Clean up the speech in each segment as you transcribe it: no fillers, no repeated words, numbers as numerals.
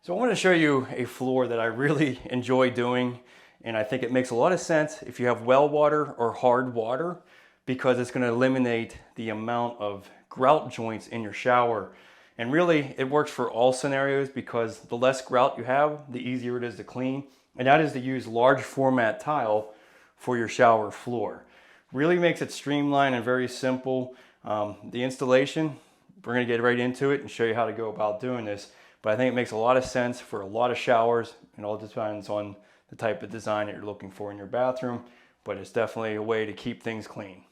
So I want to show you a floor that I really enjoy doing, and I think it makes a lot of sense if you have well water or hard water, because it's going to eliminate the amount of grout joints in your shower. And really it works for all scenarios, because the less grout you have, the easier it is to clean. And that is to use large format tile for your shower floor. Really makes it streamlined and very simple. The installation, we're going to get right into it and show you how to go about doing this. But I think it makes a lot of sense for a lot of showers. It all depends on the type of design that you're looking for in your bathroom, but it's definitely a way to keep things clean.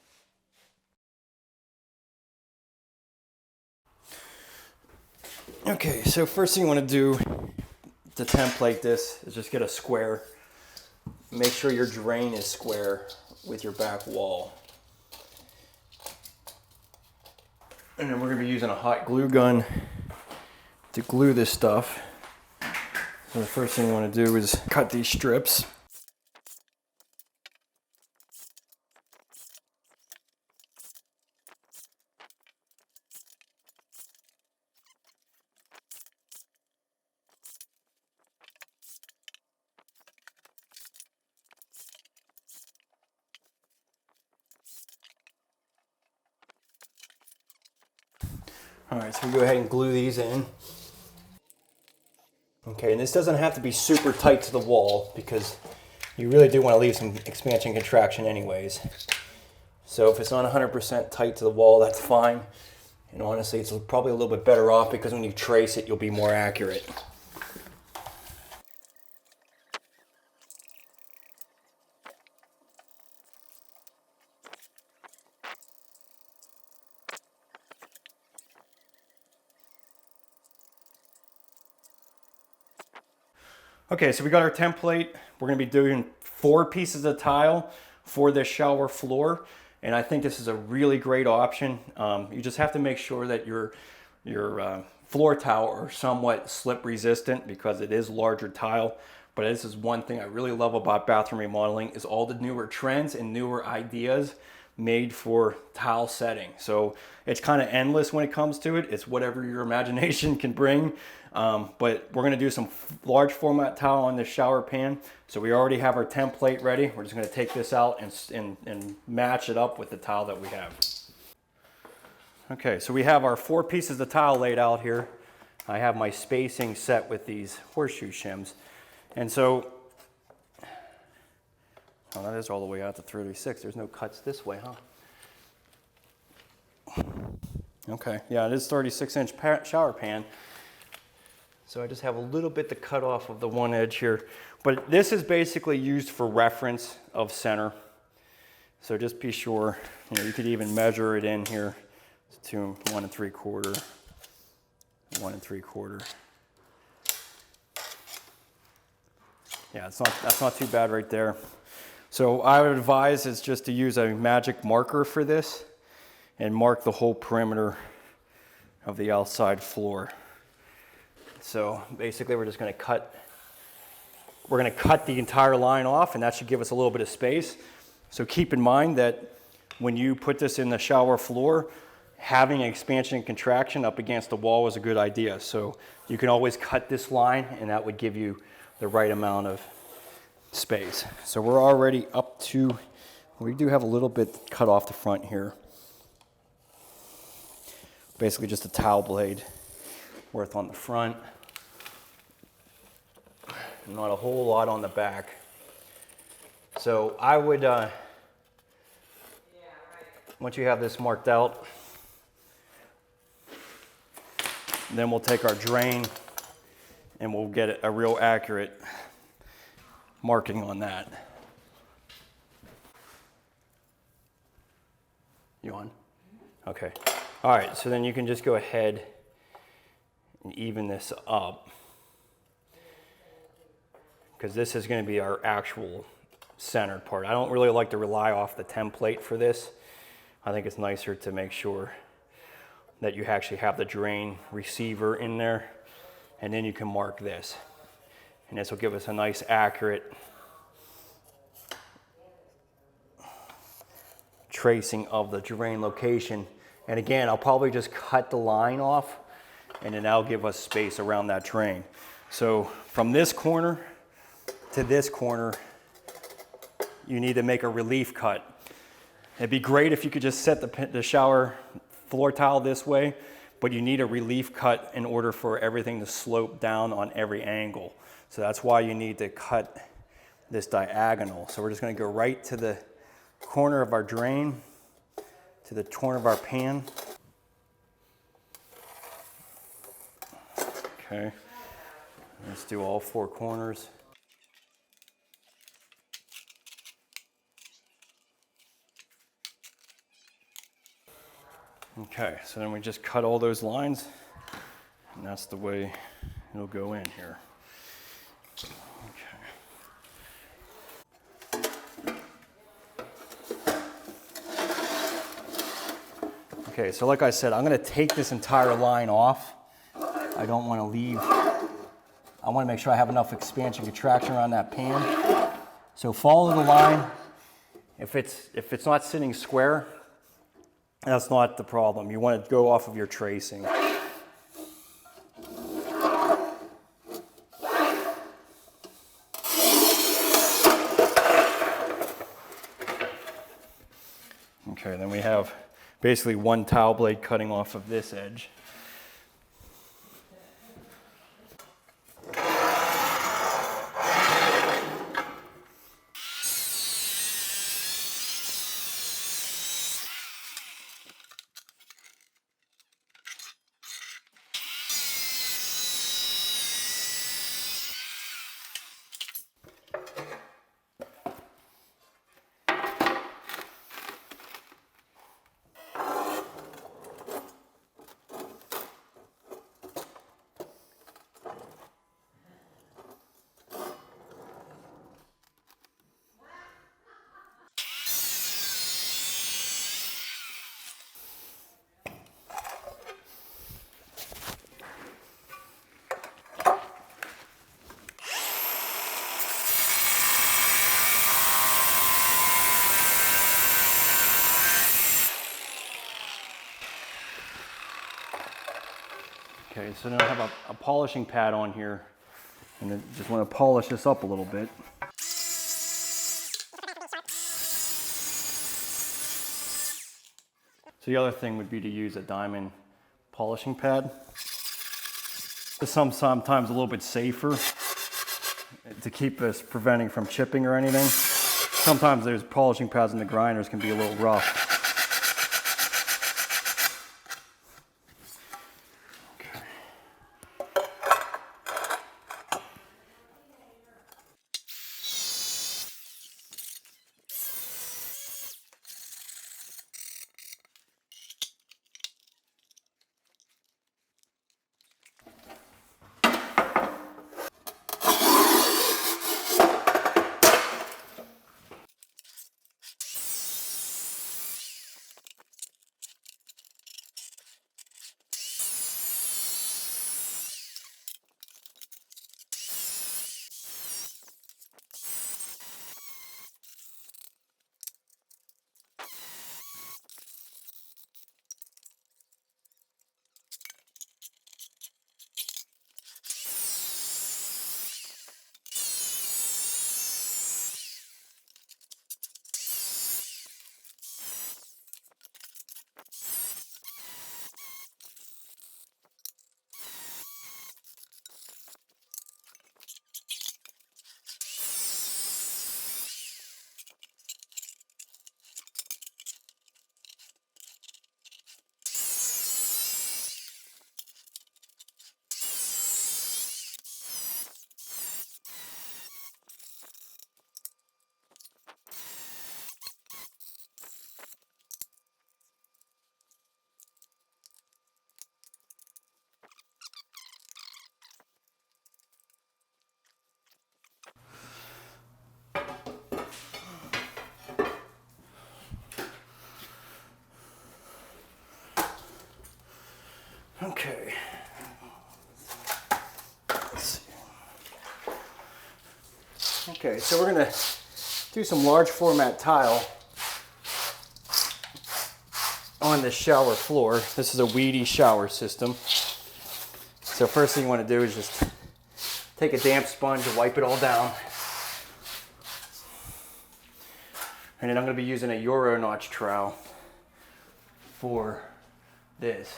Okay, so first thing you want to do to template this is just get a square. Make sure your drain is square with your back wall. And then we're going to be using a hot glue gun to glue this stuff. So the first thing you want to do is cut these strips. All right, so we go ahead and glue these in. Okay, and this doesn't have to be super tight to the wall, because you really do want to leave some expansion contraction anyways. So if it's not 100% tight to the wall, that's fine. And honestly, it's probably a little bit better off, because when you trace it, you'll be more accurate. Okay, so we got our template. We're going to be doing 4 pieces of tile for this shower floor, and I think this is a really great option. You just have to make sure that your floor tile are somewhat slip resistant, because it is larger tile. But this is one thing I really love about bathroom remodeling, is all the newer trends and newer ideas made for tile setting. So it's kind of endless when it comes to it. It's whatever your imagination can bring. But we're going to do some large format tile on this shower pan. So we already have our template ready. We're just going to take this out and match it up with the tile that we have. Okay, so we have our 4 pieces of tile laid out here. I have my spacing set with these horseshoe shims. And so, oh, that is all the way out to 36. There's no cuts this way, huh? Okay, yeah, it is 36-inch shower pan. So I just have a little bit to cut off of the one edge here. But this is basically used for reference of center. So just be sure, you could even measure it in here to 1 3/4, 1 3/4. Yeah, that's not too bad right there. So I would advise is just to use a magic marker for this and mark the whole perimeter of the outside floor. So basically we're just going to cut the entire line off, and that should give us a little bit of space. So keep in mind that when you put this in the shower floor, having expansion and contraction up against the wall is a good idea. So you can always cut this line, and that would give you the right amount of space. So we're already up to, we do have a little bit cut off the front here. Basically just a towel blade worth on the front. Not a whole lot on the back. So I would, once you have this marked out, then we'll take our drain and we'll get a real accurate marking on that. You on? Okay. All right, so then you can just go ahead and even this up, because this is going to be our actual centered part. I don't really like to rely off the template for this. I think it's nicer to make sure that you actually have the drain receiver in there, and then you can mark this. And this will give us a nice accurate tracing of the drain location. And again, I'll probably just cut the line off, and then that'll give us space around that drain. So from this corner to this corner, you need to make a relief cut. It'd be great if you could just set the shower floor tile this way, but you need a relief cut in order for everything to slope down on every angle. So that's why you need to cut this diagonal. So we're just gonna go right to the corner of our drain, to the corner of our pan. Okay, let's do all 4 corners. Okay, so then we just cut all those lines, and that's the way it'll go in here. Okay, so like I said, I'm gonna take this entire line off. I don't wanna leave, I wanna make sure I have enough expansion contraction around that pan. So follow the line. If it's not sitting square, that's not the problem. You wanna go off of your tracing. Okay, then we have basically 1 towel blade cutting off of this edge. Okay, so now I have a polishing pad on here, and I just want to polish this up a little bit. So the other thing would be to use a diamond polishing pad. It's sometimes a little bit safer to keep this preventing from chipping or anything. Sometimes there's polishing pads in the grinders can be a little rough. Okay. Let's see. Okay, so we're gonna do some large format tile on this shower floor. This is a wedi shower system. So first thing you want to do is just take a damp sponge and wipe it all down. And then I'm going to be using a Euro notch trowel for this.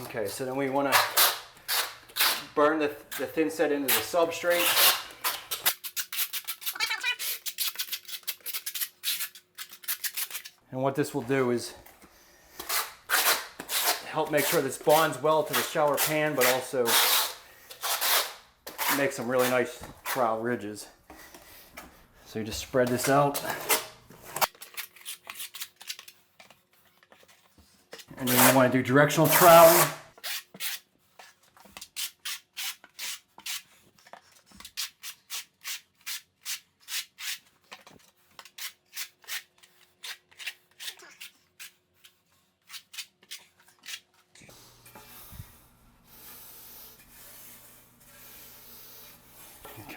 Okay, so then we want to burn the thinset into the substrate. And what this will do is help make sure this bonds well to the shower pan, but also make some really nice trowel ridges. So you just spread this out. And then you want to do directional troweling.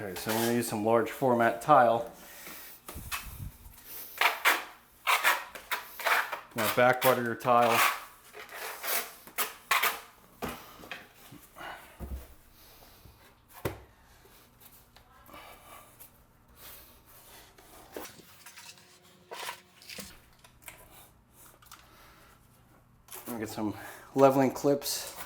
Okay, so we're going to use some large format tile. You want to back butter your tile. Get some leveling clips.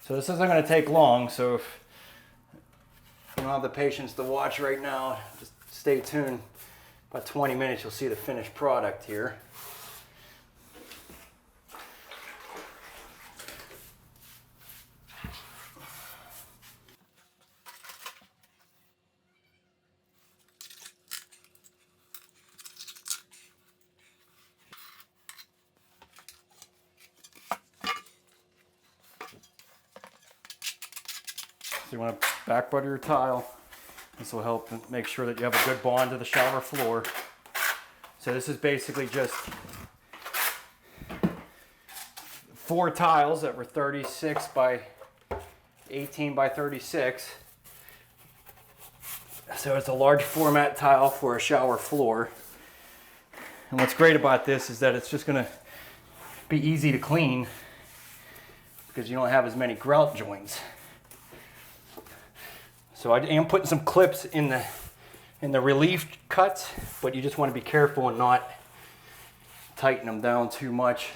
So this isn't going to take long, so if you don't have the patience to watch right now, just stay tuned. About 20 minutes you'll see the finished product here. So you want to back butter your tile. This will help make sure that you have a good bond to the shower floor. So this is basically just 4 tiles that were 36 by 18 by 36. So it's a large format tile for a shower floor. And what's great about this is that it's just going to be easy to clean because you don't have as many grout joints. So I am putting some clips in the relief cuts, but you just want to be careful and not tighten them down too much.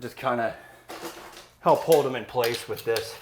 Just kind of help hold them in place with this.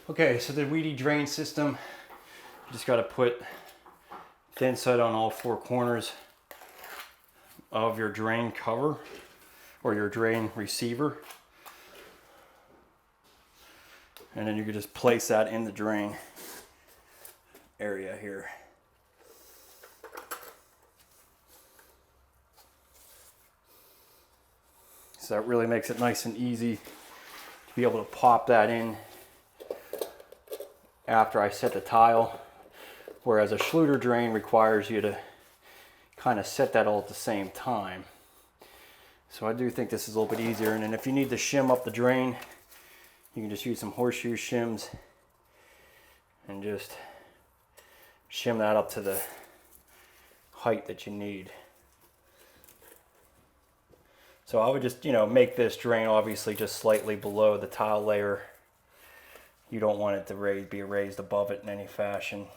Okay, so the wedi drain system, you just got to put thinset on all 4 corners of your drain cover or your drain receiver. And then you can just place that in the drain area here. So that really makes it nice and easy to be able to pop that in after I set the tile, whereas a Schluter drain requires you to kind of set that all at the same time. So I do think this is a little bit easier. And then if you need to shim up the drain, you can just use some horseshoe shims and just shim that up to the height that you need. So I would just, you know, make this drain obviously just slightly below the tile layer. You don't want it to be raised above it in any fashion.